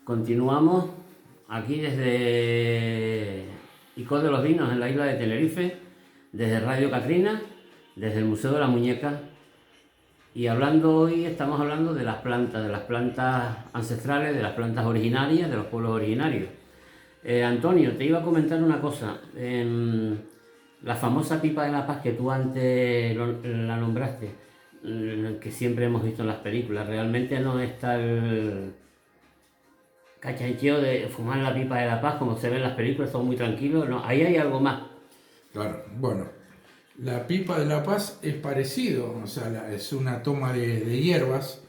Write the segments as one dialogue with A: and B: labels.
A: Continuamos aquí desde Icod de los Vinos, en la isla de Tenerife, desde Radio Catrina, desde el Museo de la Muñeca. Y hoy estamos hablando de las plantas ancestrales, de las plantas originarias, de los pueblos originarios. Antonio, te iba a comentar una cosa. La famosa pipa de la paz que tú antes la nombraste, que siempre hemos visto en las películas, realmente no está el cachancheo de fumar la pipa de la paz como se ve en las películas, todo muy tranquilo. No, ahí hay algo más.
B: Claro, bueno, la pipa de la paz es parecido, o sea, es una toma de hierbas,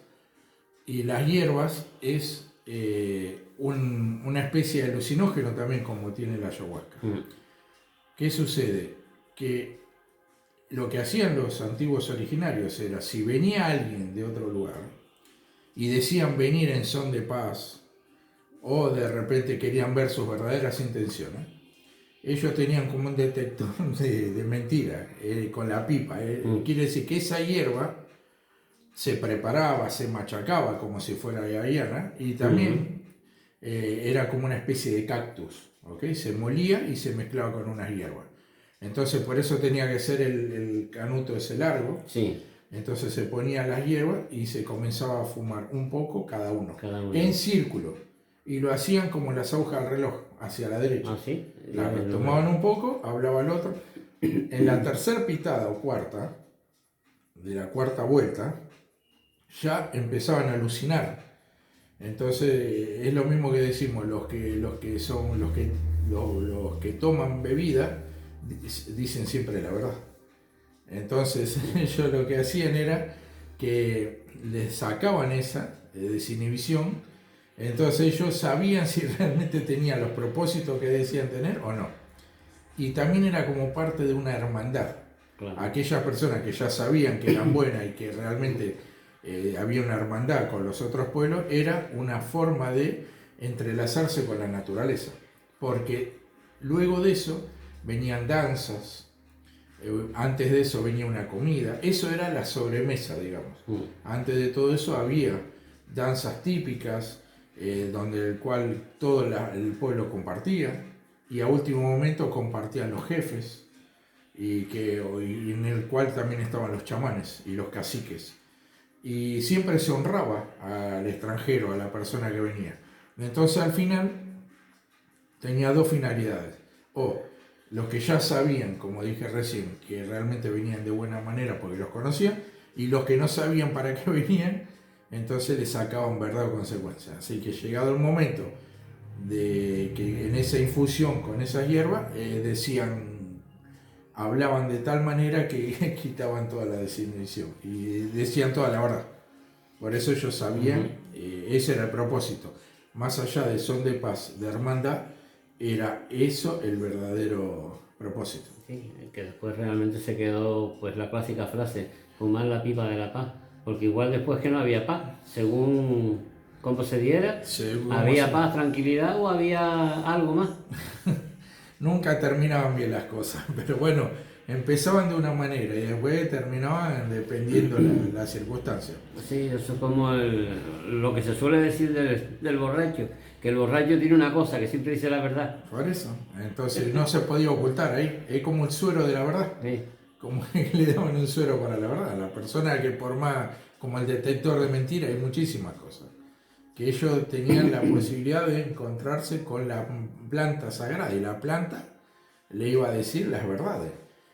B: y las hierbas es una especie de alucinógeno también, como tiene la ayahuasca. ¿Qué sucede? Que lo que hacían los antiguos originarios era, si venía alguien de otro lugar y decían venir en son de paz, o de repente querían ver sus verdaderas intenciones, ellos tenían como un detector de mentira con la pipa. Quiere decir que esa hierba se preparaba, se machacaba como si fuera guayana, y también era como una especie de cactus, ¿okay? Se molía y se mezclaba con unas hierbas. Entonces por eso tenía que ser el canuto ese largo.
A: Sí.
B: Entonces se ponía las hierbas y se comenzaba a fumar un poco cada uno. En círculo. Y lo hacían como las agujas del reloj, hacia la derecha.
A: ¿Ah, sí?
B: Claro, tomaban un poco, hablaba el otro. En la tercera pitada o cuarta, de la cuarta vuelta, ya empezaban a alucinar. Entonces es lo mismo que decimos, los que toman bebida dicen siempre la verdad. Entonces ellos lo que hacían era que les sacaban esa desinhibición. Entonces ellos sabían si realmente tenían los propósitos que decían tener o no. Y también era como parte de una hermandad.
A: Claro.
B: Aquellas personas que ya sabían que eran buenas y que realmente había una hermandad con los otros pueblos, era una forma de entrelazarse con la naturaleza. Porque luego de eso venían danzas, antes de eso venía una comida. Eso era la sobremesa, digamos. Antes de todo eso había danzas típicas, donde el cual todo el pueblo compartía, y a último momento compartían los jefes, y en el cual también estaban los chamanes y los caciques, y siempre se honraba al extranjero, a la persona que venía. Entonces al final tenía dos finalidades: o los que ya sabían, como dije recién, que realmente venían de buena manera porque los conocían, y los que no sabían para qué venían, entonces les sacaban verdad o consecuencia. Así que llegado el momento de que en esa infusión con esas hierbas, hablaban de tal manera que quitaban toda la desinhibición y decían toda la verdad. Por eso ellos sabían, ese era el propósito. Más allá de son de paz, de hermandad, era eso el verdadero propósito.
A: Sí, que después realmente se quedó pues la clásica frase, fumar la pipa de la paz. Porque igual después que no había paz, según cómo se diera, había paz, tranquilidad o había algo más.
B: Nunca terminaban bien las cosas, pero bueno, empezaban de una manera y después terminaban dependiendo las circunstancias.
A: Sí, eso es como lo que se suele decir del borracho, que el borracho tiene una cosa, que siempre dice la verdad.
B: Por eso, entonces no se podía ocultar ahí, es como el suero de la verdad.
A: Sí.
B: Como que le daban un suero para la verdad. La persona que por más, como el detector de mentiras, hay muchísimas cosas. Que ellos tenían la posibilidad de encontrarse con la planta sagrada, y la planta le iba a decir las verdades.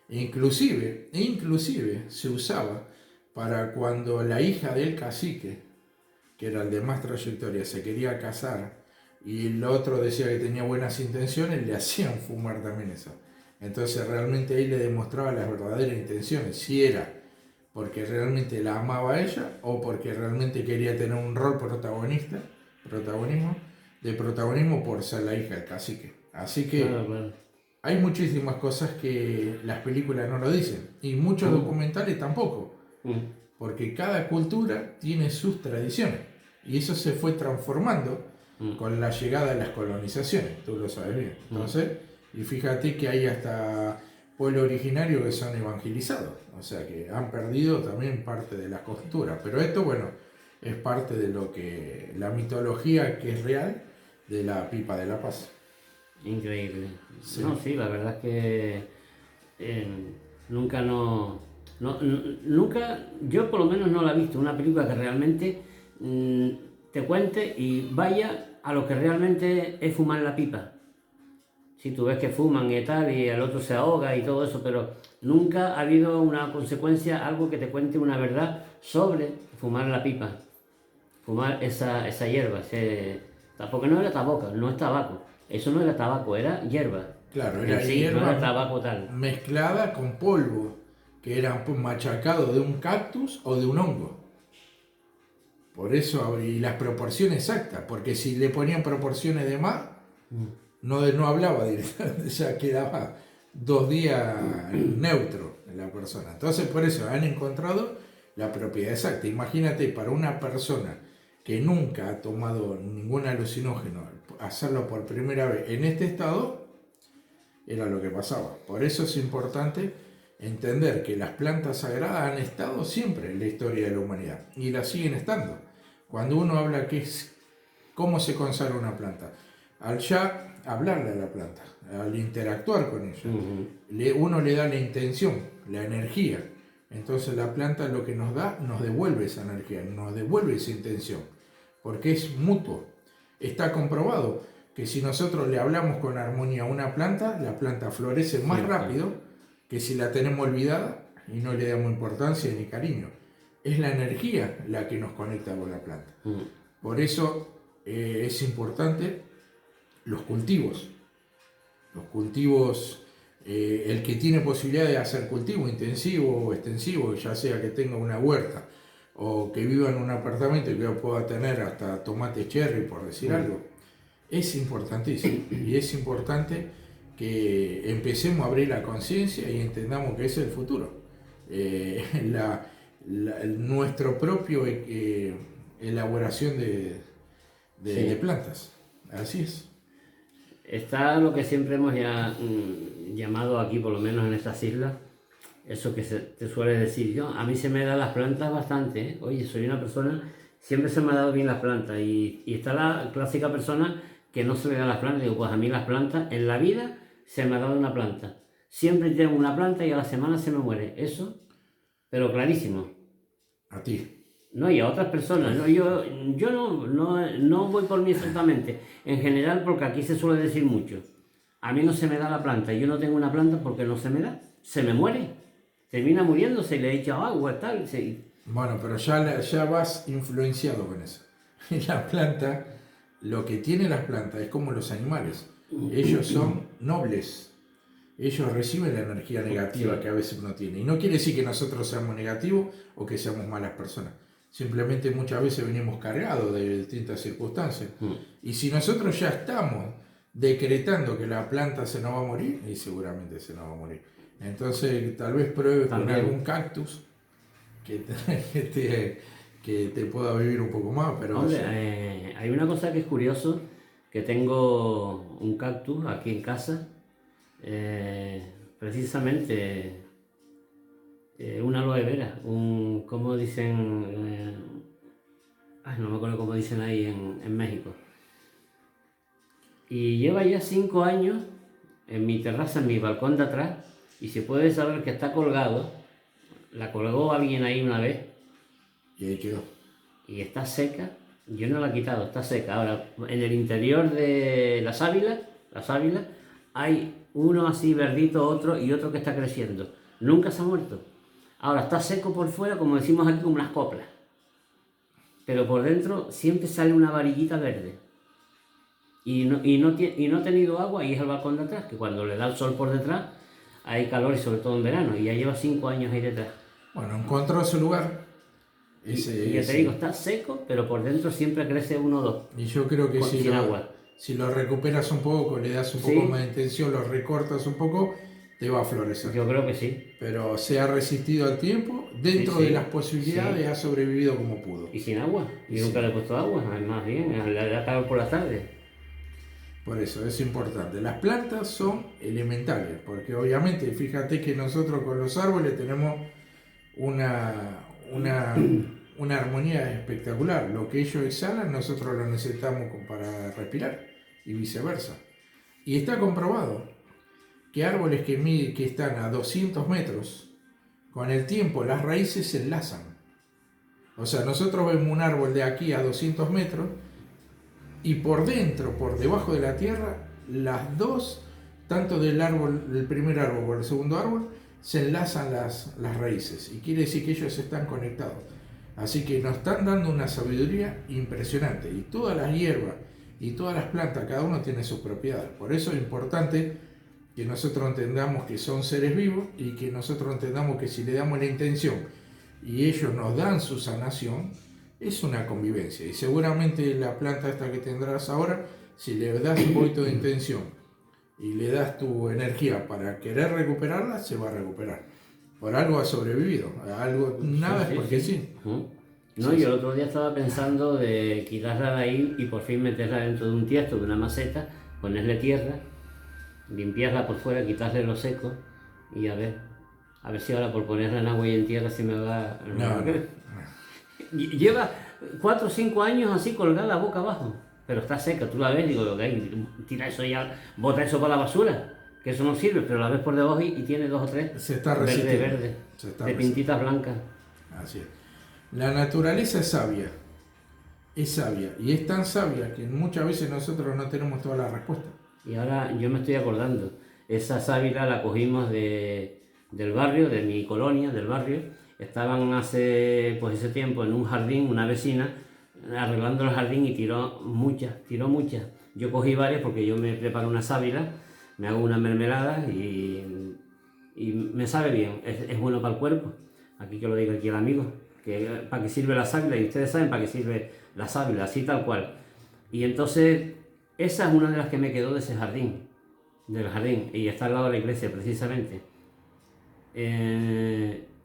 B: Inclusive se usaba para cuando la hija del cacique, que era el de más trayectoria, se quería casar y el otro decía que tenía buenas intenciones, le hacían fumar también eso. Entonces realmente ahí le demostraba las verdaderas intenciones, si era porque realmente la amaba a ella o porque realmente quería tener un rol protagonismo por ser la hija del cacique. Así que
A: Claro.
B: hay muchísimas cosas que las películas no lo dicen, y muchos documentales tampoco, porque cada cultura tiene sus tradiciones, y eso se fue transformando con la llegada de las colonizaciones, tú lo sabes bien. Entonces, y fíjate que hay hasta pueblos originarios que son evangelizados, o sea que han perdido también parte de la cultura. Pero esto, bueno, es parte de lo que la mitología que es real de la pipa de la paz.
A: Increíble.
B: Sí.
A: No, sí, la verdad es que eh, nunca nunca, yo por lo menos no la he visto, una película que realmente te cuente y vaya a lo que realmente es fumar la pipa. Si tú ves que fuman y tal, y el otro se ahoga y todo eso, pero nunca ha habido una consecuencia, algo que te cuente una verdad sobre fumar la pipa, fumar esa hierba, porque no era tabaco, no es tabaco, eso no era tabaco, era hierba.
B: Claro,
A: En
B: era
A: sí, no
B: hierba
A: era tabaco tal.
B: mezclada con polvo, que era machacado de un cactus o de un hongo. Por eso, y las proporciones exactas, porque si le ponían proporciones de más, no hablaba directamente, ya quedaba 2 días neutro en la persona. Entonces, por eso han encontrado la propiedad exacta. Imagínate, para una persona que nunca ha tomado ningún alucinógeno, hacerlo por primera vez en este estado, era lo que pasaba. Por eso es importante entender que las plantas sagradas han estado siempre en la historia de la humanidad y las siguen estando. Cuando uno habla que es cómo se consagra una planta, al ya hablarle a la planta, al interactuar con ella, uno le da la intención, la energía. Entonces la planta lo que nos da, nos devuelve esa energía, nos devuelve esa intención, porque es mutuo. Está comprobado que si nosotros le hablamos con armonía a una planta, la planta florece más rápido que si la tenemos olvidada y no le damos importancia ni cariño. Es la energía la que nos conecta con la planta. Por eso es importante los cultivos. Los cultivos, el que tiene posibilidad de hacer cultivo intensivo o extensivo, ya sea que tenga una huerta o que viva en un apartamento y que pueda tener hasta tomates cherry, por decir algo, es importantísimo. Y es importante que empecemos a abrir la conciencia y entendamos que ese es el futuro. Nuestro propio elaboración de plantas. Así es.
A: Está lo que siempre hemos llamado aquí, por lo menos en estas islas, eso que te suele decir yo. A mí se me dan las plantas bastante, ¿eh? Oye, soy una persona, siempre se me ha dado bien las plantas. Y está la clásica persona que no se le dan las plantas. Digo, pues a mí las plantas, en la vida se me ha dado una planta. Siempre tengo una planta y a la semana se me muere. Eso, pero clarísimo.
B: A ti.
A: No, y a otras personas. No, yo no voy por mí exactamente. En general, porque aquí se suele decir mucho. A mí no se me da la planta. Yo no tengo una planta porque no se me da. Se me muere. Termina muriéndose y le he echado agua, tal.
B: Bueno, pero ya vas influenciado con eso. La planta, lo que tiene las plantas es como los animales. Ellos son nobles. Ellos reciben la energía negativa que a veces no tiene. Y no quiere decir que nosotros seamos negativos o que seamos malas personas. Simplemente muchas veces venimos cargados de distintas circunstancias. Y si nosotros ya estamos decretando que la planta se nos va a morir, y seguramente se nos va a morir. Entonces tal vez pruebes con algún cactus que te pueda vivir un poco más. Pero
A: hombre, hay una cosa que es curioso, que tengo un cactus aquí en casa, precisamente una aloe vera, ¿cómo dicen? No me acuerdo cómo dicen ahí en México. Y lleva ya 5 años en mi terraza, en mi balcón de atrás, y se puede saber que está colgado. La colgó alguien ahí una vez.
B: Y ahí quedó.
A: Y está seca. Yo no la he quitado, está seca. Ahora, en el interior de las ávilas, hay uno así verdito, otro y otro que está creciendo. Nunca se ha muerto. Ahora está seco por fuera, como decimos aquí, como unas coplas. Pero por dentro siempre sale una varillita verde. Y no ha tenido agua, y es el balcón de atrás, que cuando le da el sol por detrás, hay calor, y sobre todo en verano. Y ya lleva 5 años ahí detrás.
B: Bueno, encontró su lugar.
A: Y ya te digo, está seco, pero por dentro siempre crece uno o dos.
B: Y yo creo que si lo recuperas un poco, le das un poco más de intención, lo recortas un poco, te va a florecer.
A: Yo creo que sí.
B: Pero se ha resistido al tiempo, dentro de las posibilidades ha sobrevivido como pudo.
A: Y sin agua. Y nunca le he puesto agua, más bien, le da calor por las tardes.
B: Por eso es importante. Las plantas son elementales, porque obviamente, fíjate que nosotros con los árboles tenemos una armonía espectacular. Lo que ellos exhalan, nosotros lo necesitamos para respirar. y viceversa. Y está comprobado que árboles que están a 200 metros, con el tiempo las raíces se enlazan. O sea, nosotros vemos un árbol de aquí a 200 metros y por dentro, por debajo de la tierra, las dos, tanto del primer árbol como del segundo árbol, se enlazan las raíces. Y quiere decir que ellos están conectados. Así que nos están dando una sabiduría impresionante. Y todas las hierbas y todas las plantas, cada uno tiene sus propiedades. Por eso es importante que nosotros entendamos que son seres vivos y que nosotros entendamos que si le damos la intención y ellos nos dan su sanación, es una convivencia. Y seguramente la planta esta que tendrás ahora, si le das un poquito de intención y le das tu energía para querer recuperarla, se va a recuperar. Por algo ha sobrevivido, nada es porque sí.
A: No, yo el otro día estaba pensando de quitarla de ahí y por fin meterla dentro de un tiesto, de una maceta, ponerle tierra, limpiarla por fuera, quitarle lo seco y a ver si ahora por ponerla en agua y en tierra se me va... No. Lleva 4 o 5 años así colgada boca abajo, pero está seca, tú la ves, digo, okay, tira eso ya, bota eso para la basura, que eso no sirve, pero la ves por debajo y tiene 2 o 3
B: se está resistiendo,
A: verde, de pintitas blancas.
B: Así es. La naturaleza es sabia, y es tan sabia que muchas veces nosotros no tenemos toda la respuesta.
A: Y ahora yo me estoy acordando, esa sábila la cogimos del barrio, de mi colonia, del barrio. Estaban hace ese tiempo en un jardín, una vecina, arreglando el jardín y tiró muchas. Yo cogí varias porque yo me preparo una sábila, me hago una mermelada y me sabe bien, es bueno para el cuerpo. Aquí que lo diga aquí el amigo, que para qué sirve la sábila, y ustedes saben para qué sirve la sábila, así tal cual. Y entonces, esa es una de las que me quedó de ese jardín, del jardín, y está al lado de la iglesia precisamente.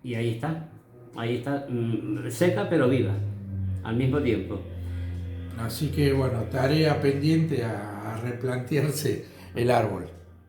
A: Y ahí está, seca pero viva, al mismo tiempo.
B: Así que bueno, tarea pendiente a replantearse el árbol.